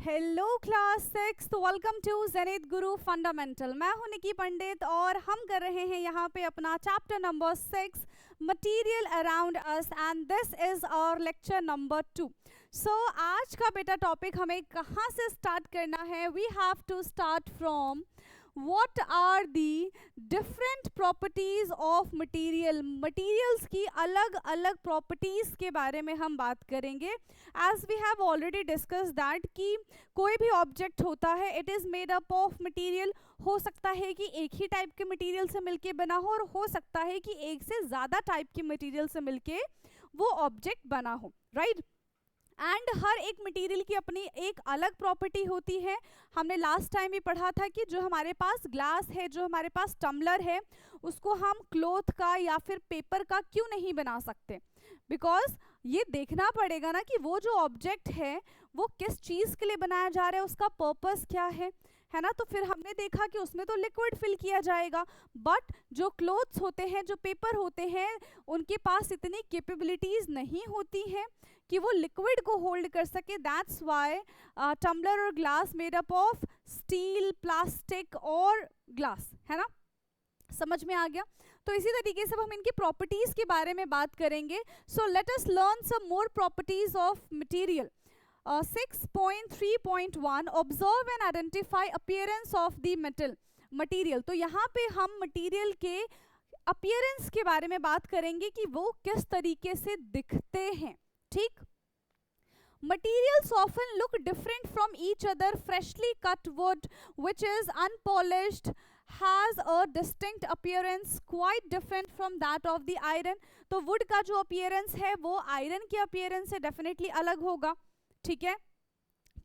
Hello class 6, welcome to Zenith Guru fundamental. मैं हूं निकी पंडित और हम कर रहे हैं यहाँ पे अपना chapter number 6 material around us and this is our lecture number 2। सो आज का बेटा टॉपिक हमें कहाँ से स्टार्ट करना है? We have to start from what are the different properties of materials की अलग अलग properties के बारे में हम बात करेंगे। as we have already discussed that कि कोई भी object होता है it is made up of material। हो सकता है कि एक ही टाइप के मटेरियल से मिलके बना हो और हो सकता है कि एक से ज़्यादा टाइप के मटेरियल से मिलके वो ऑब्जेक्ट बना हो, राइट। एंड हर एक मटेरियल की अपनी एक अलग प्रॉपर्टी होती है। हमने लास्ट टाइम भी पढ़ा था कि जो हमारे पास ग्लास है, जो हमारे पास टम्बलर है, उसको हम क्लॉथ का या फिर पेपर का क्यों नहीं बना सकते? बिकॉज ये देखना पड़ेगा ना कि वो जो ऑब्जेक्ट है वो किस चीज़ के लिए बनाया जा रहा है, उसका पर्पस क्या है ना। तो फिर हमने देखा कि उसमें तो लिक्विड फिल किया जाएगा, बट जो क्लोथ्स होते हैं, जो पेपर होते हैं, उनके पास इतनी कैपेबिलिटीज नहीं होती हैं कि वो लिक्विड को होल्ड कर सके। दैट्स वाई टम्बलर और glass made up of steel, plastic और ग्लास, है ना। समझ में आ गया? तो इसी तरीके से हम इनकी प्रॉपर्टीज के बारे में बात करेंगे। So let us learn some more properties of material. 6.3.1 observe and identify appearance of the material. तो यहाँ पे हम मटेरियल के अपीयरेंस के बारे में बात करेंगे कि वो किस तरीके से दिखते हैं, ठीक। Materials often look different from each other. Freshly cut wood, which is unpolished, has a distinct appearance quite different from that of the iron. तो wood का जो appearance है वो iron के appearance से definitely अलग होगा, ठीक है।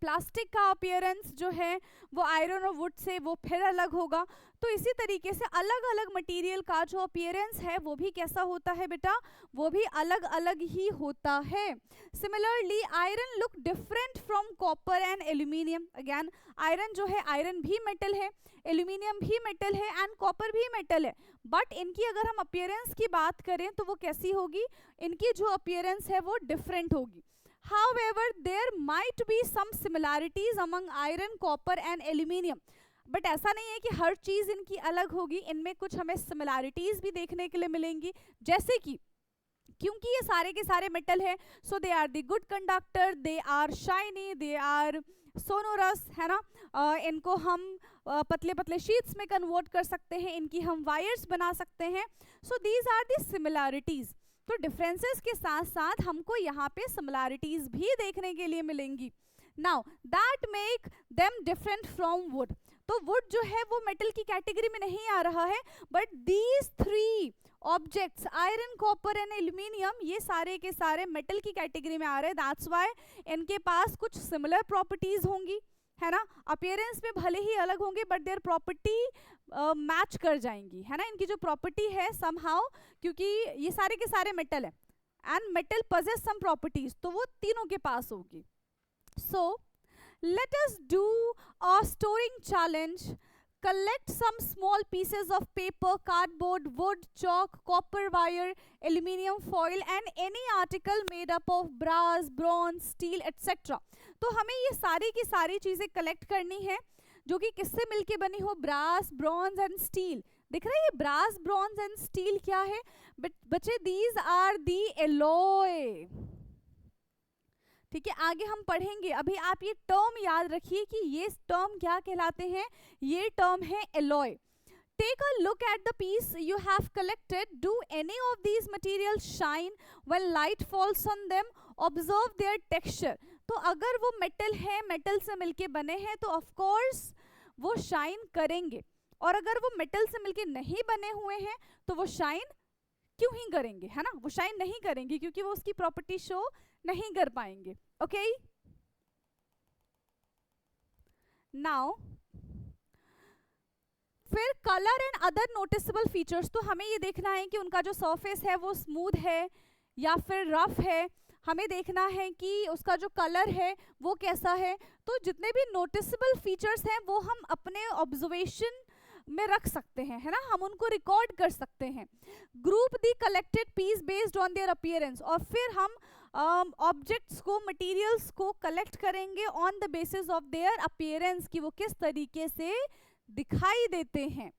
प्लास्टिक का अपीयरेंस जो है वो आयरन और वुड से वो फिर अलग होगा। तो इसी तरीके से अलग अलग मटेरियल का जो अपीयरेंस है वो भी कैसा होता है बेटा? वो भी अलग अलग ही होता है। Similarly iron look different from copper and aluminium. Again iron जो है, आयरन भी मेटल है, एल्यूमिनियम भी मेटल है एंड कॉपर भी मेटल है, बट इनकी अगर हम अपीयरेंस की बात करें तो वो कैसी होगी? इनकी जो अपीयरेंस है वो डिफरेंट होगी। However, there might be some similarities among iron, copper and aluminium. But ऐसा नहीं है कि हर चीज़ इनकी अलग होगी, इनमें कुछ हमें सिमिलैरिटीज भी देखने के लिए मिलेंगी। जैसे कि क्योंकि ये सारे के सारे मेटल है, so they are the good conductor, they are shiny, they are sonorous, है ना। इनको हम पतले पतले शीट्स में कन्वर्ट कर सकते हैं, इनकी हम वायर्स बना सकते हैं। So these are the similarities. तो डिफरेंसेस के साथ साथ हमको यहाँ पे सिमिलैरिटीज भी देखने के लिए मिलेंगी। Now that make them different from would. तो वुड जो है वो मेटल की कैटेगरी में नहीं आ रहा है, but these three objects iron, copper and aluminium ये सारे के सारे मेटल की कैटेगरी में आ रहे हैं। दैट्स वाई इनके पास कुछ सिमिलर प्रॉपर्टीज होंगी, है ना। अपीयरेंस में भले ही अलग होंगे बट देयर प्रॉपर्टी मैच कर जाएंगी, है ना। इनकी जो प्रॉपर्टी है समहाउ, क्योंकि ये सारे के सारे मेटल है and metal possess some properties, तो वो तीनों के पास होगी। So let us do a storing challenge. Collect some small pieces of paper, cardboard, wood, chalk, copper wire, aluminium foil and any article made up of brass, bronze, steel, etc. तो हमें ये सारी की सारी चीज़ें कलेक्ट करनी है जो कि किससे मिलके बनी हो? Brass, bronze and steel. दिख रहा है ये ब्रास, ब्रॉन्ज एंड स्टील क्या है बच्चे? दीज आर दी एलॉय, ठीक है। आगे हम पढ़ेंगे, अभी आप ये टर्म याद रखिए कि ये टर्म क्या कहलाते हैं। ये टर्म है alloy. Take a look at the piece you have collected. Do any of these material shine when light falls on them? Observe their texture. तो अगर वो मेटल है, मेटल से मिलके बने हैं, तो ऑफ कोर्स वो शाइन करेंगे, और अगर वो मेटल से मिलके नहीं बने हुए हैं तो वो शाइन क्यों ही करेंगे, है ना। वो शाइन नहीं करेंगे क्योंकि वो उसकी प्रॉपर्टी शो नहीं कर पाएंगे। ओके, नाउ फिर colour and other noticeable features. तो हमें ये देखना है कि उनका जो सरफेस है वो स्मूथ है या फिर रफ है। हमें देखना है कि उसका जो कलर है वो कैसा है। तो जितने भी नोटिसेबल फीचर्स हैं वो हम अपने ऑब्जर्वेशन में रख सकते हैं, है ना। हम उनको रिकॉर्ड कर सकते हैं। Group the collected piece based on their appearance. और फिर हम ऑब्जेक्ट्स को, मटेरियल्स को कलेक्ट करेंगे on the basis of their appearance, कि वो किस तरीके से दिखाई देते हैं.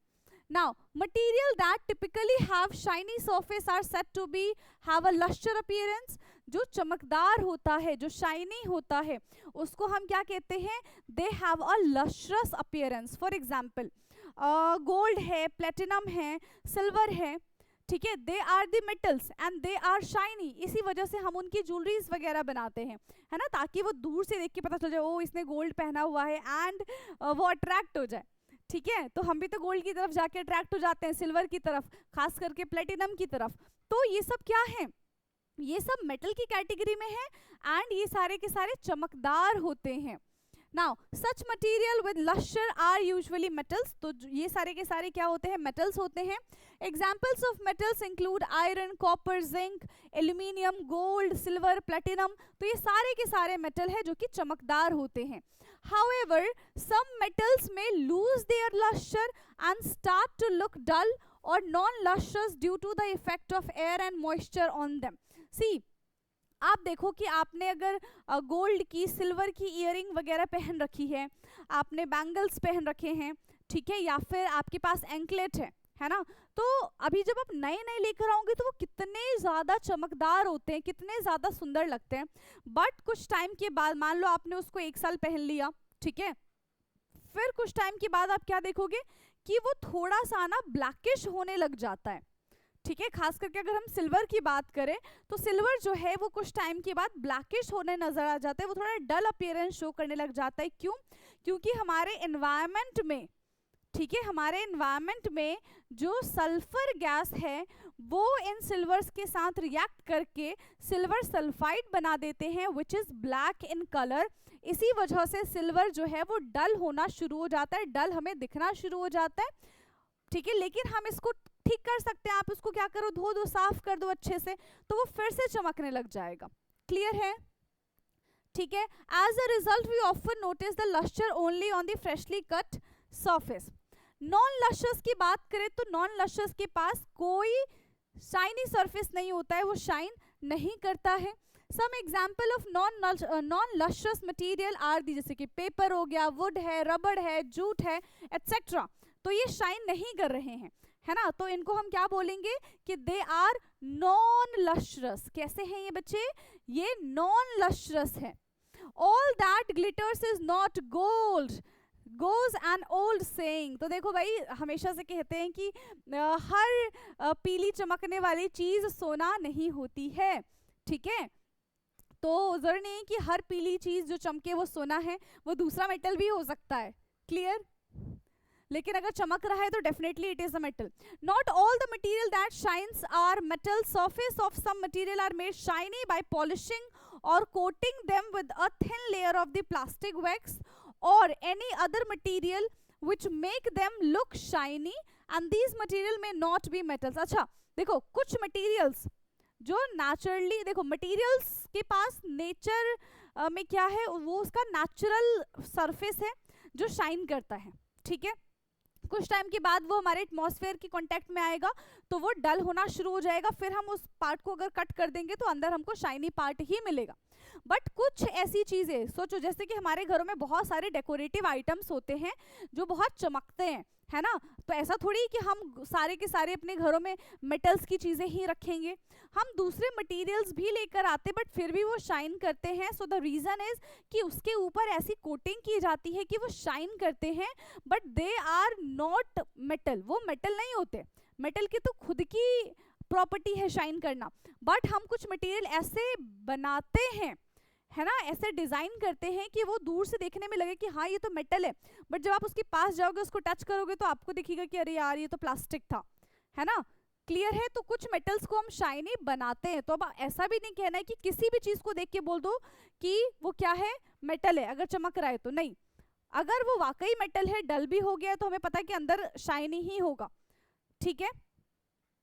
Now, material that typically have shiny surface are said to be have a luster appearance. जो चमकदार होता है, जो शाइनी होता है, उसको हम क्या कहते हैं? They have a lustrous appearance. For example, gold है, प्लेटिनम है, सिल्वर है, ठीक है, they are the metals and they are shiny. इसी वजह से हम उनकी ज्वेलरीज वगैरह बनाते हैं, है ना, ताकि वो दूर से देख के पता चल जाए ओ इसने गोल्ड पहना हुआ है, एंड वो अट्रैक्ट हो जाए. ठीक है, तो हम भी तो गोल्ड की तरफ जाके अट्रैक्ट हो जाते हैं, सिल्वर की तरफ, खास करके प्लेटिनम की तरफ. तो ये सब क्या है? ये सब मेटल की कैटेगरी में है, एंड ये सारे के सारे चमकदार होते हैं. Now such material with lustre are usually metals. तो ये सारे के सारे क्या होते हैं? मेटल्स होते हैं. Examples of metals include iron, copper, zinc, aluminium, gold, silver, platinum. तो ये सारे के सारे मेटल है जो कि चमकदार होते हैं. However, some metals may lose their luster and start to look dull or non-lustrous due to the effect of air and moisture on them. See, आप देखो कि आपने अगर गोल्ड की, सिल्वर की इयरिंग वगैरह पहन रखी है, आपने बैंगल्स पहन रखे हैं, ठीक है, या फिर आपके पास एंकलेट है ना, तो अभी जब आप नए नए लेकर आओगे तो वो कितने ज़्यादा चमकदार होते हैं, कितने ज़्यादा सुंदर लगते हैं. बट कुछ टाइम के बाद, मान लो आपने उसको 1 साल पहन लिया, ठीक है, फिर कुछ टाइम के बाद आप क्या देखोगे कि वो थोड़ा सा ना ब्लैकिश होने लग जाता है. ठीक है, खास करके अगर हम सिल्वर की बात करें तो सिल्वर जो है वो कुछ टाइम के बाद ब्लैकिश होने नजर आ जाता है, वो थोड़ा डल अपीयरेंस शो करने लग जाता है. क्यों? क्योंकि हमारे एनवायरनमेंट में, ठीक है, हमारे एनवायरनमेंट में जो सल्फर गैस है वो इन सिल्वर्स के साथ रिएक्ट करके सिल्वर सल्फाइड बना देते हैं, which is black in colour. इसी वजह से सिल्वर जो है वो डल होना शुरू हो जाता है, डल हमें दिखना शुरू हो जाता है. ठीक है, लेकिन हम इसको ठीक कर सकते हैं. आप उसको क्या करो, धो दो, साफ कर दो अच्छे से, तो वो फिर से चमकने लग जाएगा. क्लियर है? ठीक है. As a result we often notice the lustre only on the freshly cut surface. Non lustres की बात करें तो नॉन लस्टर्स के पास कोई शाइनी सरफेस नहीं होता है, वो शाइन नहीं करता है. Some example of non lustres material are the, जैसे कि पेपर हो गया, वुड है, रबड़ है, जूट है, एटसेट्रा. तो ये शाइन नहीं कर रहे हैं, है ना, तो इनको हम क्या बोलेंगे कि दे आर नॉन लस्ट्रस. कैसे हैं ये बच्चे? ये नॉन लस्ट्रस है. All that glitters is not gold goes an old saying. तो देखो भाई, हमेशा से कहते हैं कि हर पीली चमकने वाली चीज सोना नहीं होती है. ठीक है, तो जरूरी नहीं कि हर पीली चीज जो चमके वो सोना है, वो दूसरा मेटल भी हो सकता है. क्लियर? लेकिन अगर चमक रहा है तो definitely it is a metal. Not all the material that shines are metal. Surface of some material are made shiny by polishing और coating them with a thin layer of the plastic wax or any other material which make them look shiny and these material may not be metals. अच्छा देखो, कुछ materials जो naturally, देखो materials के पास nature में क्या है, वो उसका natural surface है जो shine करता है. ठीक है, कुछ टाइम के बाद वो हमारे एटमॉस्फेयर की कांटेक्ट में आएगा तो वो डल होना शुरू हो जाएगा. फिर हम उस पार्ट को अगर कट कर देंगे तो अंदर हमको शाइनी पार्ट ही मिलेगा. बट कुछ ऐसी चीजें सोचो, जैसे कि हमारे घरों में बहुत सारे डेकोरेटिव आइटम्स होते हैं जो बहुत चमकते हैं, है ना, तो ऐसा थोड़ी कि हम सारे के सारे अपने घरों में मेटल्स की चीजें ही रखेंगे. हम दूसरे मटेरियल्स भी लेकर आते बट फिर भी वो शाइन करते हैं. सो द रीजन इज कि उसके ऊपर ऐसी कोटिंग की जाती है कि वो शाइन करते हैं, but they are not metal. वो मेटल नहीं होते. मेटल की तो खुद की प्रॉपर्टी है शाइन करना, बट हम कुछ मटेरियल ऐसे बनाते हैं, है ना, ऐसे डिजाइन करते हैं कि वो दूर से देखने में लगे कि हाँ ये तो मेटल है, बट जब आप उसके पास जाओगे, उसको टच करोगे तो आपको दिखेगा कि अरे यार ये तो प्लास्टिक था, है ना. क्लियर है? तो कुछ मेटल्स को हम शाइनी बनाते हैं. तो अब ऐसा भी नहीं कहना है कि किसी भी चीज को देख के बोल दो कि वो क्या है, मेटल है, अगर चमक रहा है तो. नहीं, अगर वो वाकई मेटल है, डल भी हो गया, तो हमें पता है कि अंदर शाइनी ही होगा. ठीक है,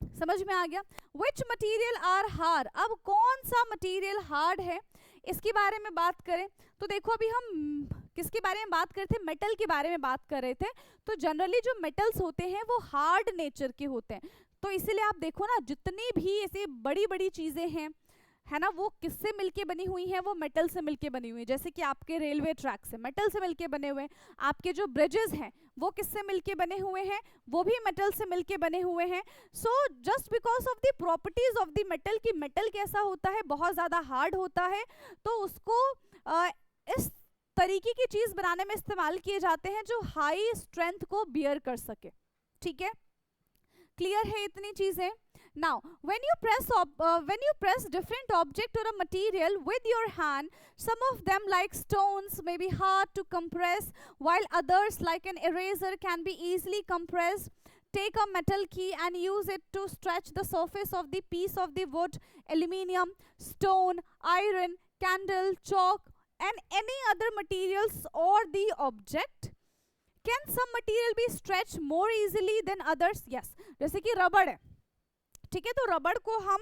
समझ में आ गया? Which material are hard. अब कौन सा मटीरियल हार्ड है इसके बारे में बात करें तो देखो, अभी हम किसके बारे में बात कर रहे थे, मेटल के बारे में बात कर रहे थे. तो जनरली जो मेटल्स होते हैं वो हार्ड नेचर के होते हैं. तो इसीलिए आप देखो ना, जितनी भी ऐसी बड़ी बड़ी चीजें हैं, है ना, वो किससे मिलके बनी हुई है, वो मेटल से मिलके बनी हुई है। जैसे कि आपके रेलवे ट्रैक से मेटल से मिलके बने हुए हैं, आपके जो ब्रिजेस हैं वो किससे मिलके बने हुए हैं, वो भी मेटल से मिलके बने हुए हैं। So just because of the properties of the metal, कि मेटल कैसा होता है, बहुत ज़्यादा हार्ड होता है, तो उसको इस तरीके की चीज़ बनाने में इस्तेमाल किए जाते हैं जो हाई स्ट्रेंथ को बियर कर सके। ठीक है, क्लियर है इतनी चीज़ें। Now, when you press different object or a material with your hand, some of them like stones may be hard to compress, while others like an eraser can be easily compressed. Take a metal key and use it to stretch the surface of the piece of the wood, aluminium, stone, iron, candle, chalk, and any other materials or the object. Can some material be stretched more easily than others? Yes. जैसे कि रबड़ है, ठीक है, तो रबड़ को हम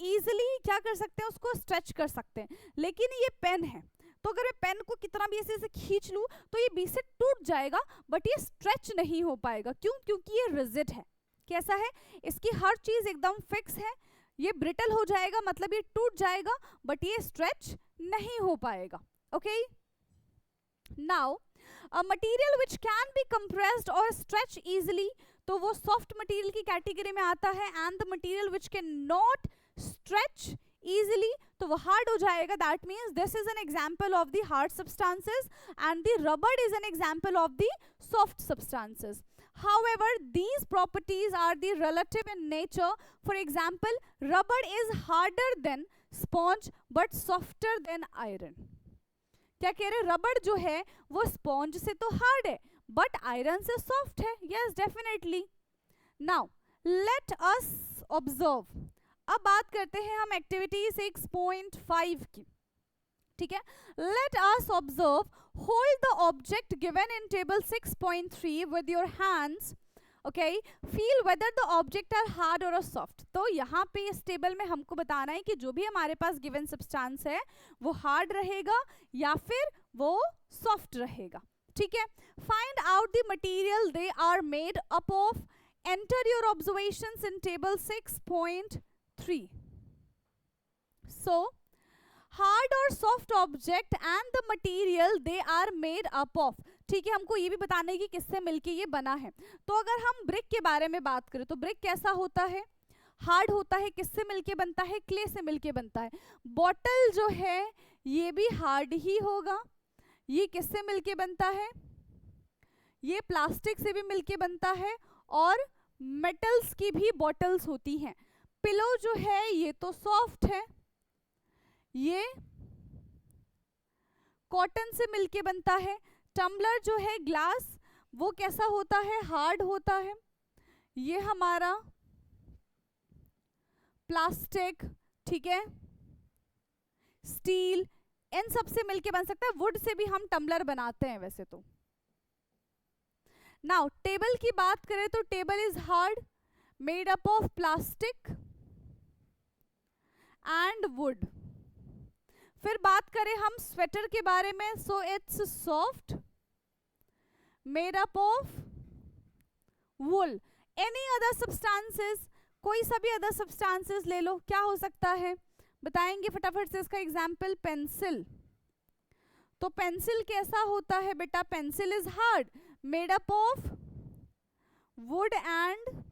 इजीली क्या कर सकते हैं, उसको स्ट्रेच कर सकते हैं। लेकिन ये पेन है, तो अगर मैं पेन को कितना भी ऐसे खींच लूँ तो ये बीच से टूट जाएगा, बट ये स्ट्रेच नहीं हो पाएगा। क्यों? क्योंकि ये रिजिड है। कैसा है, इसकी हर चीज एकदम फिक्स है, ये ब्रिटल हो जाएगा, मतलब ये टूट जाएगा, बट ये स्ट्रेच नहीं हो पाएगा। Okay, now a material which can be compressed और स्ट्रेच इजिली, तो वो सॉफ्ट मटेरियल की कैटेगरी में आता है। And the material which can not stretch easily, तो वो हार्ड हो जाएगा। That means this is an example of the hard substances and the rubber is an example of the soft substances. However, these properties are the relative in nature. For example, rubber is harder than sponge but softer than iron. क्या कह रहे, रबड़ जो है वो sponge से तो hard है बट आयरन से सॉफ्ट है। Yes, definitely. Now let us observe, अब बात करते हैं हम एक्टिविटी 6.5 की। ठीक है, let us observe, hold the object given in table 6.3 with your hands, okay, feel whether the object are hard और सॉफ्ट। तो यहाँ पे इस टेबल में हमको बताना है कि जो भी हमारे पास गिवन सब्सटेंस है वो हार्ड रहेगा या फिर वो सॉफ्ट रहेगा। ठीक है, find out the material they are made up of, enter your observations in table 6.3। So hard और soft object and the material they are made up of. ठीक है, हमको ये भी बताना है कि किससे मिलके ये बना है। तो अगर हम ब्रिक के बारे में बात करें तो ब्रिक कैसा होता है, हार्ड होता है, किससे मिलके बनता है, क्ले से मिलके बनता है। बॉटल जो है ये भी हार्ड ही होगा, ये किससे मिलके बनता है, ये प्लास्टिक से भी मिलके बनता है, और मेटल्स की भी बॉटल्स होती हैं। पिलो जो है ये तो सॉफ्ट है, ये कॉटन से मिलके बनता है। टम्बलर जो है ग्लास, वो कैसा होता है, हार्ड होता है। ये हमारा प्लास्टिक, ठीक है, स्टील, इन सब से मिलके बन सकता है। वुड से भी हम टम्बलर बनाते हैं वैसे तो। नाउ टेबल की बात करें तो table is hard, made up of plastic and wood. फिर बात करें हम स्वेटर के बारे में, so it's soft, made up of wool. Any other substances, कोई सा भी अदर सब्सटेंसेस ले लो, क्या हो सकता है बताएंगे फटाफट से इसका एग्जाम्पल। पेंसिल, तो पेंसिल कैसा होता है बेटा, pencil is hard, made up of would and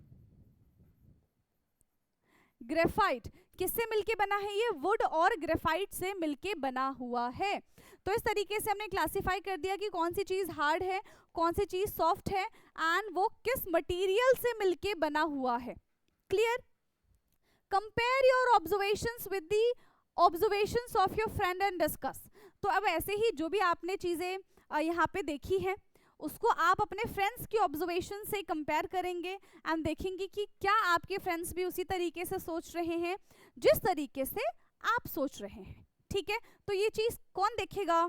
graphite. किससे मिलके बना है ये, वुड और ग्रेफाइट से मिलके बना हुआ है। तो इस तरीके से हमने क्लासिफाई कर दिया कि कौन सी चीज हार्ड है, कौन सी चीज सॉफ्ट है, एंड वो किस मटेरियल से मिलके बना हुआ है। Clear? Compare your observations with the observations of your friend and discuss. तो अब ऐसे ही जो भी आपने चीजें यहाँ पे देखी है उसको आप अपने फ्रेंड्स की ऑब्जर्वेशन से कंपेयर करेंगे एंड देखेंगे कि क्या आपके फ्रेंड्स भी उसी तरीके से सोच रहे हैं जिस तरीके से आप सोच रहे हैं। ठीक है, तो ये चीज कौन देखेगा?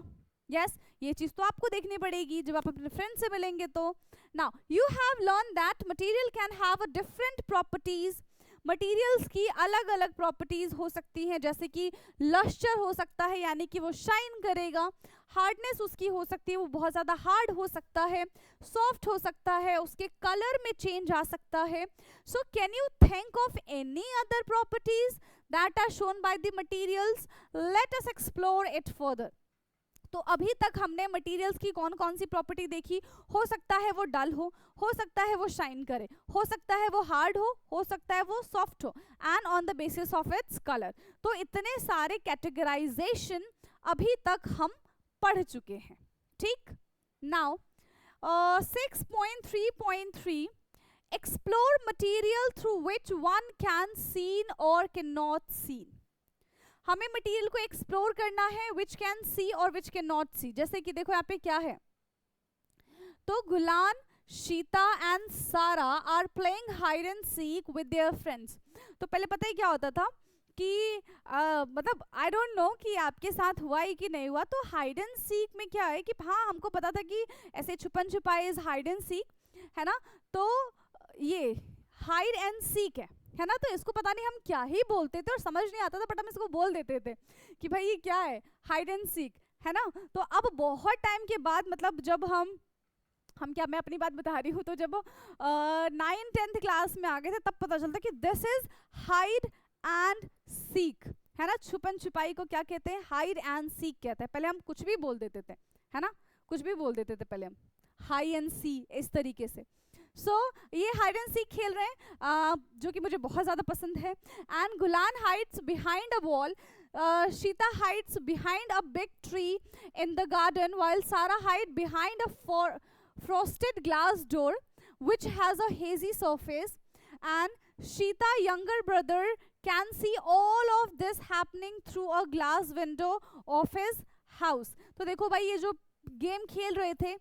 यस, ये चीज तो आपको देखनी पड़ेगी जब आप अपने फ्रेंड से मिलेंगे। तो now you have learn that material can have a different properties. Materials की अलग अलग प्रॉपर्टीज हो सकती हैं, जैसे कि लस्टर हो सकता है यानी कि वो शाइन करेगा, हार्डनेस उसकी हो सकती है, वो बहुत ज़्यादा हार्ड हो सकता है, सॉफ्ट हो सकता है, उसके कलर में चेंज आ सकता है। So can you think of any other properties that are shown by the materials. Let us explore it further. तो अभी तक हमने मटेरियल्स की कौन कौन सी प्रॉपर्टी देखी. हो सकता है वो डल हो सकता है वो शाइन करे, हो सकता है वो हार्ड हो सकता है वो सॉफ्ट हो, and on the basis of its colour. तो इतने सारे कैटेगराइजेशन अभी तक हम पढ़ चुके हैं. ठीक. Now 6.3.3 explore material through which one can seen or cannot seen. हमें मटेरियल को एक्सप्लोर करना है विच कैन सी और विच कैन नॉट सी. जैसे कि देखो यहाँ पे क्या है, तो Gulan, Sheeta and Sara are playing hide and seek with their friends. तो पहले पता है क्या होता था कि मतलब आई डोंट नो कि आपके साथ हुआ है कि नहीं हुआ. तो हाइड एंड सीक में क्या है कि हाँ हमको पता था कि ऐसे छुपन छुपाई इज हाइड एंड सीक, है ना. तो ये हाइड एंड सीक है ना. तो इसको पता नहीं हम क्या ही बोलते थे और समझ नहीं आता था, बट हम इसको बोल देते थे कि भाई ये क्या है, हाइड एंड सीक, है ना. तो अब बहुत टाइम के बाद, मतलब जब हम क्या, मैं अपनी बात बता रही हूँ, तो जब 9th-10th क्लास में आ गए थे तब पता चलता कि this is hide and seek, है ना. छुपन छुपाई को क्या कहते हैं, हाइड एंड सीक कहते हैं. पहले हम कुछ भी बोल देते थे, है ना, कुछ भी बोल देते थे पहले हम, हाई एंड सी इस तरीके से. सो ये हाइड एंड सीक खेल रहे हैं, जो कि मुझे बहुत ज़्यादा पसंद है. And Gulan hides behind a wall, Sheeta hides behind a big tree in the garden, while Sarah hide behind a frosted glass door which has a hazy surface, and Sheeta younger brother can see all of this happening through a glass window of his house. तो देखो भाई ये जो game खेल रहे थे,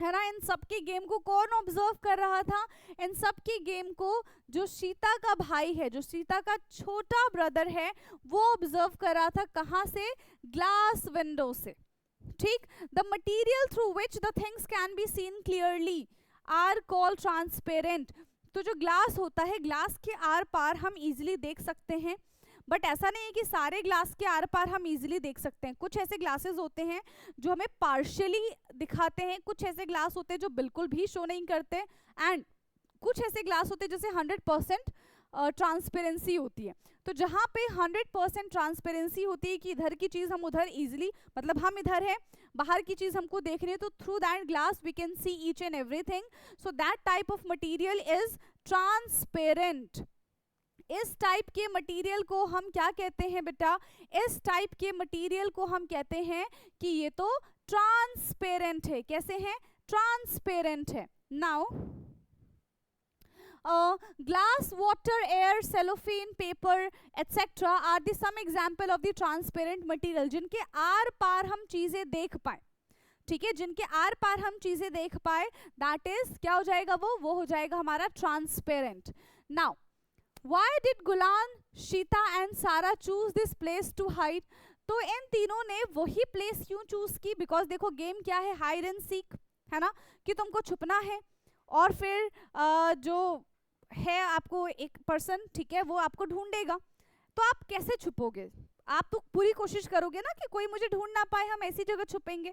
है ना, इन सब की गेम को कौन ऑब्जर्व कर रहा था, इन सब की गेम को जो सीता का भाई है, जो सीता का छोटा ब्रदर है, वो ऑब्जर्व कर रहा था. कहाँ से, ग्लास विंडो से. ठीक. The material through which the things can be seen clearly are called transparent. तो जो ग्लास होता है, ग्लास के आर पार हम इजिली देख सकते हैं, बट ऐसा नहीं है कि सारे ग्लास के आर पार हम इजीली देख सकते हैं. कुछ ऐसे ग्लासेस होते हैं जो हमें पार्शियली दिखाते हैं, कुछ ऐसे ग्लास होते हैं जो बिल्कुल भी शो नहीं करते, एंड कुछ ऐसे ग्लास होते हैं जैसे 100% ट्रांसपेरेंसी होती है. तो जहाँ पे 100% ट्रांसपेरेंसी होती है कि इधर की चीज़ हम उधर इजीली, मतलब हम इधर है, बाहर की चीज़ हमको देख रही है, तो through that glass we can see each and everything. So that type of material is transparent. इस टाइप के मटेरियल को हम क्या कहते हैं बेटा, इस टाइप के मटेरियल को हम कहते हैं कि ये तो ट्रांसपेरेंट है. कैसे है, ट्रांसपेरेंट है. Now glass, water, air, cellophane, paper, etc. are the some example of the transparent material, जिनके आर पार हम चीजें देख पाए. ठीक है, जिनके आर पार हम चीजें देख पाए, दैट इज क्या हो जाएगा, वो हो जाएगा हमारा transparent. Now why did Gulan, Sheeta and Sarah choose this place to hide? तो इन तीनों ने वही प्लेस क्यों चूज की, बिकॉज देखो गेम क्या है, हाइड एंड सीक, है ना, कि तुमको छुपना है और फिर जो है आपको एक पर्सन, ठीक है, वो आपको ढूंढेगा. तो आप कैसे छुपोगे, आप तो पूरी कोशिश करोगे ना कि कोई मुझे ढूंढ ना पाए, हम ऐसी जगह छुपेंगे.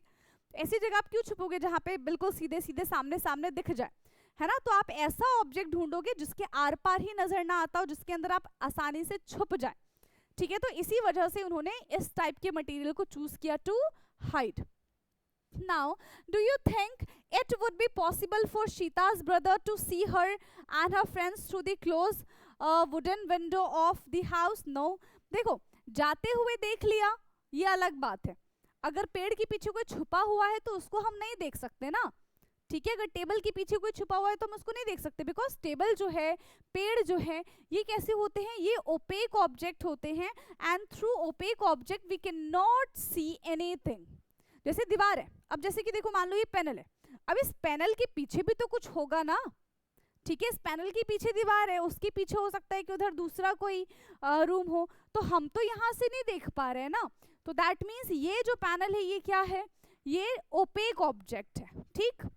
ऐसी जगह आप क्यों छुपोगे जहाँ पे बिल्कुल सीधे सीधे सामने सामने दिख जाए, है ना. तो आप ऐसा ऑब्जेक्ट ढूंढोगे जिसके आर पार ही नजर ना आता हो, जिसके अंदर आप आसानी से छुप जाए. ठीक है, तो इसी वजह से उन्होंने इस टाइप के मटेरियल को चूज किया to hide. Now, do you think it would be possible for Sheeta's brother to see her and her friends through the closed wooden window of the house? No. देखो, जाते हुए देख लिया, ये अलग बात है. अगर पेड़ के पीछे कोई छुपा हुआ है तो उसको हम नहीं देख सकते ना. ठीक है, अगर टेबल के पीछे कोई छुपा हुआ है तो हम उसको नहीं देख सकते, बिकॉज टेबल जो है, पेड़ जो है, ये कैसे होते हैं, ये ओपेक ऑब्जेक्ट होते हैं, and through opaque object we can not see anything. जैसे दीवार है, अब जैसे कि देखो मान लो ये पैनल है, अब इस पैनल के पीछे भी तो कुछ होगा ना. ठीक है, इस पैनल के पीछे दीवार है, उसके पीछे हो सकता है कि उधर दूसरा कोई रूम हो, तो हम तो यहाँ से नहीं देख पा रहे हैं ना. तो दैट मीन्स ये जो पैनल है ये क्या है, ये ओपेक ऑब्जेक्ट है. ठीक.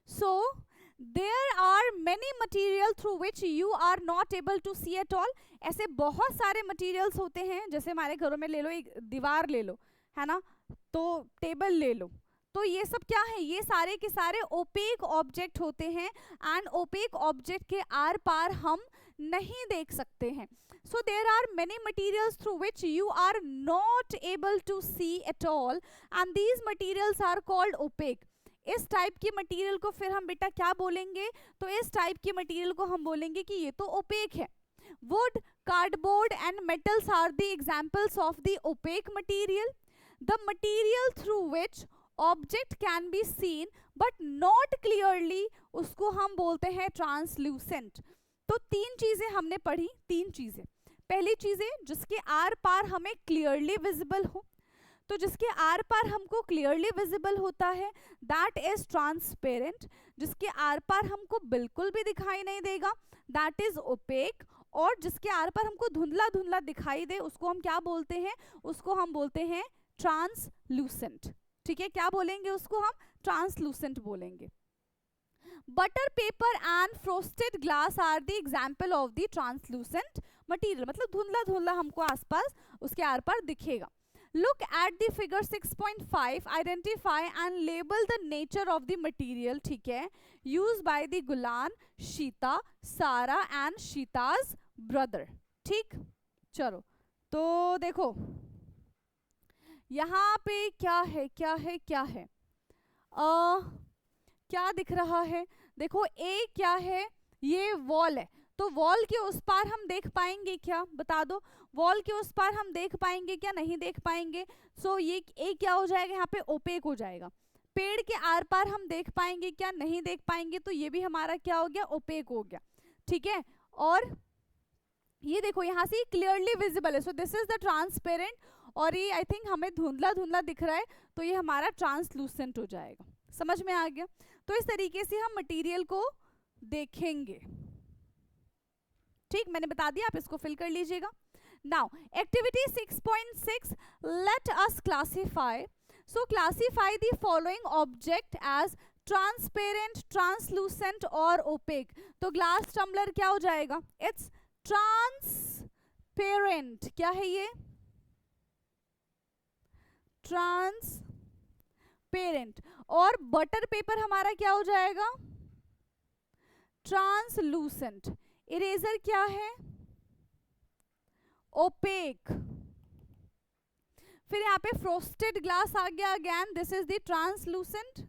So there are many material through which you are not able to see at all. ऐसे बहुत सारे materials होते हैं, जैसे हमारे घरों में ले लो, एक दीवार ले लो, है ना, तो टेबल ले लो, तो ये सब क्या है, ये सारे के सारे ओपेक ऑब्जेक्ट होते हैं एंड ओपेक ऑब्जेक्ट के आर पार हम नहीं देख सकते हैं. So there are many materials through which you are not able to see at all and these materials are called opaque. इस टाइप की मटेरियल को फिर हम बेटा क्या बोलेंगे, तो इस टाइप की मटेरियल को हम बोलेंगे कि ये तो ओपेक है. Wood, cardboard and metals are the examples of the opaque material. The material through which object can be seen but not clearly, उसको हम बोलते हैं translucent. तो तीन चीजें हमने पढ़ी, तीन चीजें. पहली चीजें जिसके आर पार हमें क्लियरली विजिबल हो, तो जिसके आर पार हमको क्लियरली विजिबल होता है दैट इज ट्रांसपेरेंट. जिसके आर पार हमको बिल्कुल भी दिखाई नहीं देगा दैट इज ओपेक. और जिसके आर पार हमको धुंधला धुंधला दिखाई दे उसको हम क्या बोलते हैं, उसको हम बोलते हैं ट्रांसलूसेंट. ठीक है, क्या बोलेंगे उसको हम, ट्रांसलूसेंट बोलेंगे. Butter paper and frosted glass are the example of the translucent material. मतलब धुंधला धुंधला हमको आसपास उसके आर पार दिखेगा. Look at the figure 6.5. Identify and label the nature of the material. ठीक है, used by the Gulan, Sheeta, Sara and Sheeta's brother. ठीक, चलो तो देखो यहाँ पे क्या है क्या है क्या है, क्या दिख रहा है. देखो ए क्या है, ये वॉल है. तो वॉल के उस पार हम देख पाएंगे क्या, बता दो. वॉल के उस पार हम देख पाएंगे क्या, नहीं देख पाएंगे. सो ये ए क्या हो जाएगा यहाँ पे, ओपेक हो जाएगा. पेड़ के आर पार हम देख पाएंगे क्या, नहीं देख पाएंगे. तो ये भी हमारा क्या हो गया, ओपेक हो गया. ठीक है, और ये देखो यहाँ से क्लियरली विजिबल है. So this is the transparent. और ये आई थिंक हमें धुंधला धुंधला दिख रहा है तो ये हमारा ट्रांसलूसेंट हो जाएगा. समझ में आ गया. तो इस तरीके से हम मटेरियल को देखेंगे. ठीक, मैंने बता दिया, आप इसको फिल कर लीजिएगा. Now activity 6.6, let us classify. So classify the following object as transparent, translucent और ओपेक. तो ग्लास टम्बलर क्या हो जाएगा, इट्स ट्रांसपेरेंट. क्या है ये, ट्रांसपेरेंट. और बटर पेपर हमारा क्या हो जाएगा, ट्रांसलूसेंट. इरेजर क्या है, ओपेक. फिर यहाँ पे फ्रोस्टेड ग्लास आ गया, again this is the translucent.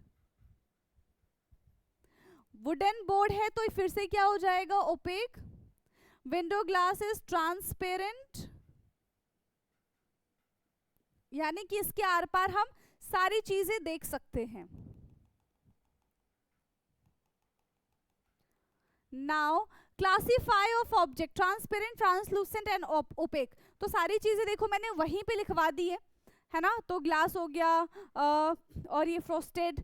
Wooden board है तो फिर से क्या हो जाएगा, opaque. Window glass is transparent, यानी कि इसके आर पार हम सारी चीजें देख सकते हैं. Now classify of object, transparent, translucent and opaque. तो सारी चीजें देखो मैंने वहीं पे लिखवा दी है ना. तो ग्लास हो गया और ये फ्रोस्टेड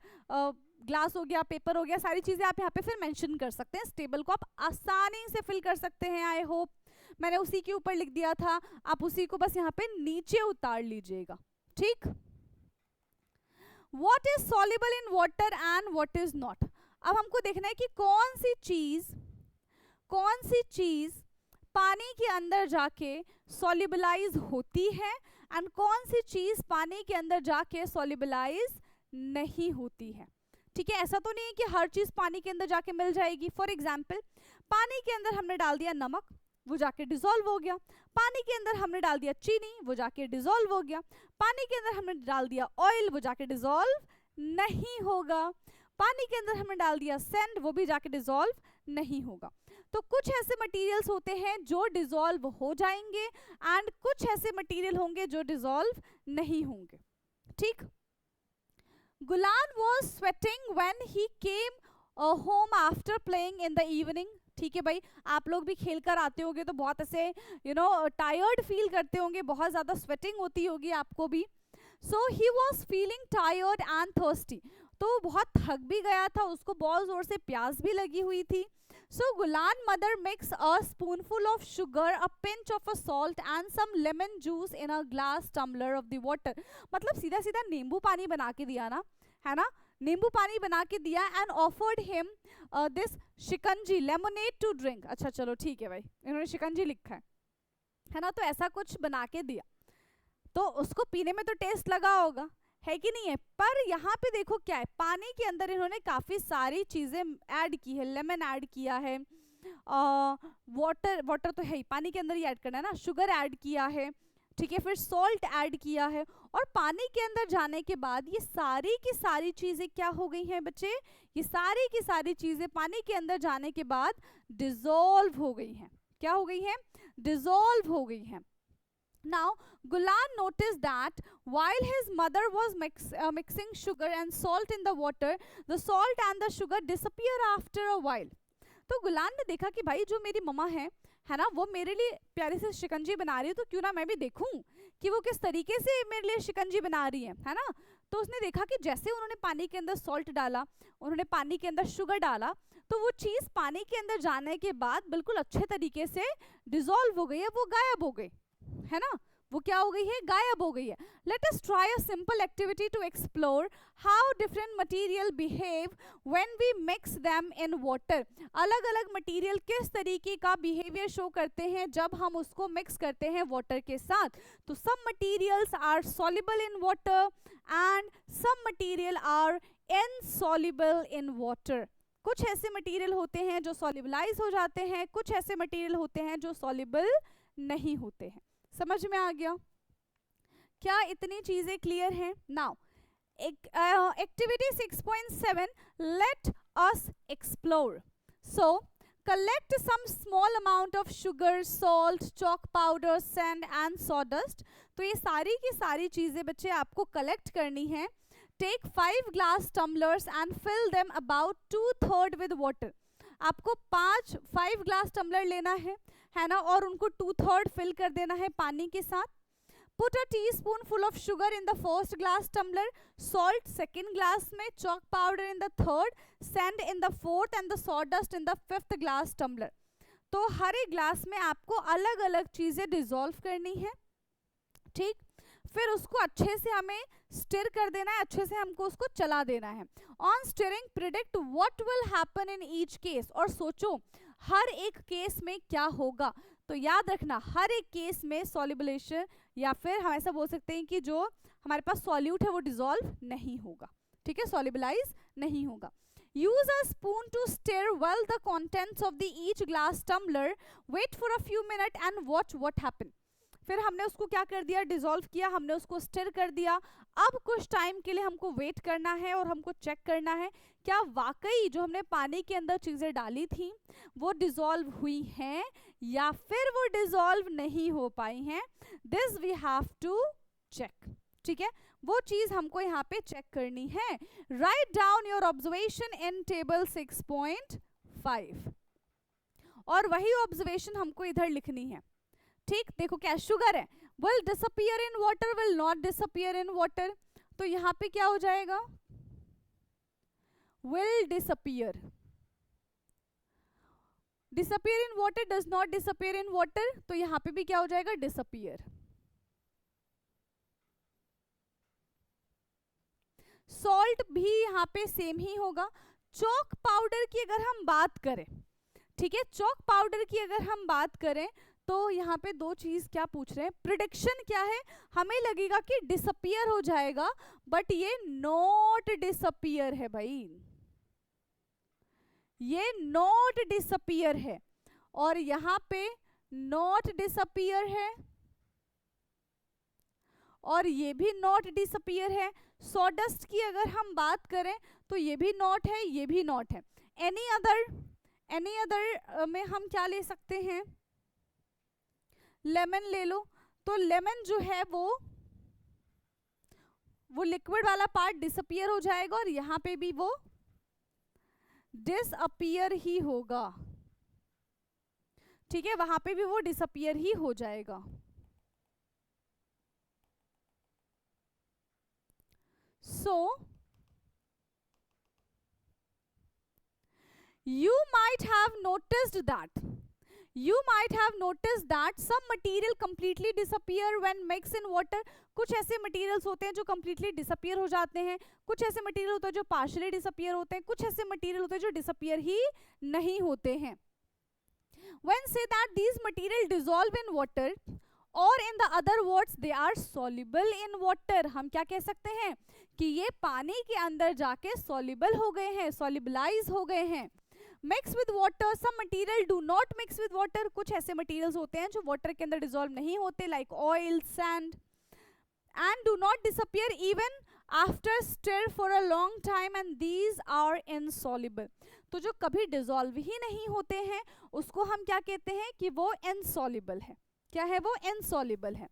ग्लास हो गया, पेपर हो गया, सारी चीजें आप यहाँ पे फिर मेंशन कर सकते हैं. इस टेबल को आप आसानी से फिल कर सकते हैं. आई होप मैंने उसी के ऊपर लिख दिया था, आप उसी को बस यहाँ पे नीचे उतार लीजिएगा. ठीक, what is soluble in water and what is not. अब हमको देखना है कि कौन सी चीज पानी के अंदर जाके सॉल्युबलाइज होती है एंड कौन सी चीज पानी के अंदर जाके सॉल्युबलाइज नहीं होती है. ठीक है, ऐसा तो नहीं है कि हर चीज पानी के अंदर जाके मिल जाएगी. फॉर एग्जाम्पल, पानी के अंदर हमने डाल दिया नमक, वो जाके डिसॉल्व हो गया. पानी के अंदर हमने डाल दिया चीनी, वो जाके डिसॉल्व हो गया. पानी के अंदर हमने डाल दिया ऑयल, वो जाके डिसॉल्व नहीं होगा. पानी के अंदर हमने डाल दिया सैंड, वो भी जाके डिसॉल्व नहीं होगा. तो कुछ ऐसे मटेरियल्स होते हैं जो डिसॉल्व हो जाएंगे एंड कुछ ऐसे मटेरियल होंगे जो डिसॉल्व नहीं होंगे. ठीक, Gulan was sweating when he came home after playing in the evening. ठीक है भाई, आप लोग भी खेल कर आते होंगे तो बहुत ऐसे टायर्ड फील करते होंगे, बहुत ज्यादा स्वेटिंग होती होगी आपको भी. So he was feeling tired and thirsty. तो वो बहुत थक भी गया था, उसको बहुत जोर से प्यास भी लगी हुई थी. So Gulan mother mix a spoonful of sugar, a pinch of a salt and some lemon juice in a glass tumbler of the water. मतलब सीधा सीधा नींबू पानी बना के दिया ना, है ना, नींबू पानी बना के दिया and offered him this shikanji lemonade to drink. अच्छा चलो ठीक है भाई, इन्होंने शिकंजी लिखा है ना, तो ऐसा कुछ बना के दिया तो उसको पीने में तो टेस्ट लगा होगा, है कि नहीं है। पर यहाँ पे देखो क्या है, पानी के अंदर इन्होंने काफी सारी चीजें ऐड की है, लेमन ऐड किया है, वाटर तो है ही, पानी के अंदर ही ऐड करना है ना, शुगर ऐड किया है, ठीक है, फिर सॉल्ट ऐड किया है, और पानी के अंदर जाने के बाद ये सारी की सारी चीजें क्या हो गई हैं बच्चे, ये सारी की सारी चीजें पानी के अंदर जाने के बाद डिसॉल्व हो गई हैं। क्या हो गई हैं? डिसॉल्व हो गई हैं। Now, Gulan noticed that while his mother was mixing sugar and salt in the water, the salt and the sugar disappear after a while. तो गुलान ने देखा कि भाई जो मेरी मम्मा है ना, वो मेरे लिए प्यारी से शिकंजी बना रही है, तो क्यों ना मैं भी देखूं कि वो किस तरीके से मेरे लिए शिकंजी बना रही है ना। तो उसने देखा कि जैसे उन्होंने पानी के अंदर सॉल्ट डाला, उन्होंने पानी के अंदर शुगर डाला, तो वो चीज़ पानी के अंदर जाने के बाद बिल्कुल अच्छे तरीके से डिसॉल्व हो गई है, वो गायब हो गई है ना, वो क्या हो गई है? गायब हो गई है। Let us try a simple activity to explore how different material behave when we mix them in water. अलग अलग मटेरियल किस तरीके का बिहेवियर शो करते हैं जब हम उसको मिक्स करते हैं वाटर के साथ। तो some materials are soluble in water and some material are insoluble in water. कुछ ऐसे मटेरियल होते हैं जो सॉल्युबलाइज हो जाते हैं, कुछ ऐसे मटेरियल होते हैं जो सॉल्युबल नहीं होते हैं। समझ में आ गया? क्या इतनी चीजें क्लियर हैं? Now activity 6.7, let us explore. So collect some small amount of sugar, salt, chalk powder, sand and sawdust। तो ये सारी की सारी चीजें बच्चे आपको कलेक्ट करनी है। Take 5 glass tumblers and fill them about 2/3 with water। आपको 5 ग्लास टम्बलर लेना है ना, और उनको 2/3 फिल कर देना है पानी के साथ। Put a teaspoonful of sugar in the first glass tumbler, salt second glass में, chalk powder in the third, sand in the fourth and the sawdust in the fifth glass tumbler. तो हर एक ग्लास में आपको अलग अलग चीजें dissolve करनी है, ठीक। फिर उसको अच्छे से हमें स्टिर कर देना है, अच्छे से हमको उसको चला देना है। On stirring predict what will happen in each case. और सोचो हर एक केस में क्या होगा। तो याद रखना हर एक केस में सॉल्युबलेशन, या फिर हम ऐसा बोल सकते हैं कि जो हमारे पास सॉल्यूट है वो डिसॉल्व नहीं होगा, ठीक है, सॉल्युबलाइज नहीं होगा। Use a spoon to stir well the contents of the each glass tumbler. Wait for a few minutes and watch what happen. फिर हमने उसको क्या कर दिया? डिसॉल्व किया, हमने उसको स्टिर कर दिया। अब कुछ टाइम के लिए हमको वेट करना है और हमको चेक करना है क्या वाकई जो हमने पानी के अंदर चीज़ें डाली थी वो डिसॉल्व हुई हैं या फिर वो डिसॉल्व नहीं हो पाई हैं। This we have to check, ठीक है, वो चीज हमको यहाँ पे चेक करनी है। Write down your observation in table 6.5 और वही ऑब्जर्वेशन हमको इधर लिखनी है, ठीक। देखो क्या शुगर है, will disappear in water, will not disappear in water. तो यहाँ पे क्या हो जाएगा? Will disappear, disappear in water, does not disappear in water. तो यहाँ पे भी क्या हो जाएगा? डिसअपियर। सॉल्ट भी यहाँ पे सेम ही होगा। चॉक पाउडर की अगर हम बात करें, ठीक है, चॉक पाउडर की अगर हम बात करें तो यहाँ पे दो चीज क्या पूछ रहे हैं, प्रिडिक्शन क्या है, हमें लगेगा कि डिसअपियर हो जाएगा बट ये नॉट डिसअपियर है भाई, ये नॉट डिसअपियर है और यहाँ पे नॉट डिसअपियर है और ये भी नॉट डिसअपियर है। सॉडस्ट की अगर हम बात करें तो ये भी नॉट है, ये भी नॉट है। एनी अदर में हम क्या ले सकते हैं? लेमन ले लो। तो लेमन जो है वो लिक्विड वाला पार्ट डिसअपियर हो जाएगा और यहाँ पे भी वो डिसअपियर ही होगा, ठीक है, वहां पे भी वो डिसअपियर ही हो जाएगा। So you might have noticed that some material completely disappear when mixed in water। कुछ ऐसे मटेरियल्स होते हैं जो completely disappear हो जाते हैं, कुछ ऐसे मटेरियल होते हैं जो partially disappear होते हैं, कुछ ऐसे मटेरियल होते हैं जो disappear ही नहीं होते हैं। When say that these material dissolve in water और in the other words they are soluble in water. हम क्या कह सकते हैं कि ये पानी के अंदर जाके सॉल्युबल हो गए हैं, सॉल्युबलाइज हो गए हैं। Mix with water, some material do not mix with water, कुछ ऐसे मटेरियल्स होते हैं जो वाटर के अंदर डिसॉल्व नहीं होते, like oil, sand, and do not disappear even after stir for a long time, and these are insoluble. तो जो कभी डिसॉल्व ही नहीं होते हैं उसको हम क्या कहते हैं कि वो इनसॉल्युबल है। क्या है वो? इनसॉल्युबल है।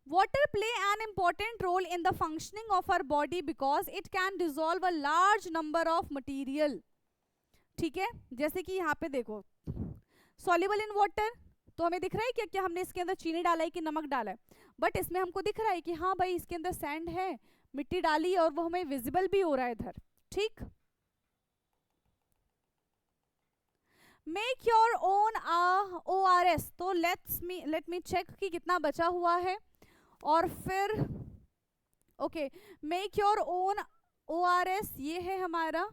Water play an important role in the functioning of our body because it can dissolve a large number of material। ठीक है, जैसे कि यहाँ पे देखो soluble in water, तो हमें दिख रहा है क्या हमने इसके अंदर चीनी डाला है कि नमक डाला है, बट इसमें हमको दिख रहा है कि हाँ भाई इसके अंदर सैंड है, मिट्टी डाली और वो हमें विजिबल भी हो रहा है इधर। ठीक, मेक योर ओन ORS। तो लेट मी चेक कि कितना बचा हुआ है, और फिर okay, make your own ORS ये है हमारा।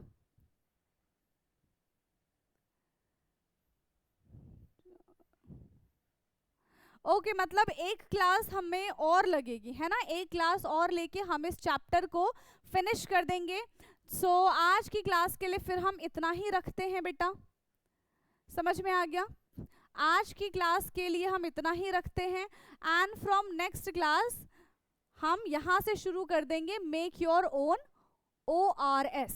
ओके, मतलब एक क्लास हमें और लगेगी, है ना, एक क्लास और लेके हम इस चैप्टर को फिनिश कर देंगे। सो आज की क्लास के लिए फिर हम इतना ही रखते हैं बेटा, समझ में आ गया? आज की क्लास के लिए हम इतना ही रखते हैं, एंड फ्रॉम नेक्स्ट क्लास हम यहां से शुरू कर देंगे मेक योर ओन ORS।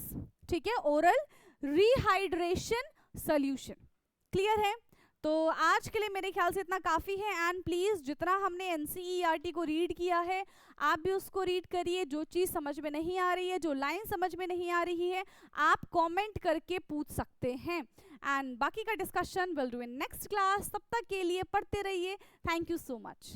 ठीक है, ओरल रिहाइड्रेशन सॉल्यूशन। क्लियर है? तो आज के लिए मेरे ख्याल से इतना काफ़ी है, एंड प्लीज़ जितना हमने NCERT को रीड किया है आप भी उसको रीड करिए। जो चीज़ समझ में नहीं आ रही है, जो लाइन समझ में नहीं आ रही है, आप कमेंट करके पूछ सकते हैं, एंड बाकी का discussion will do in next class. तब तक के लिए पढ़ते रहिए। Thank you so much.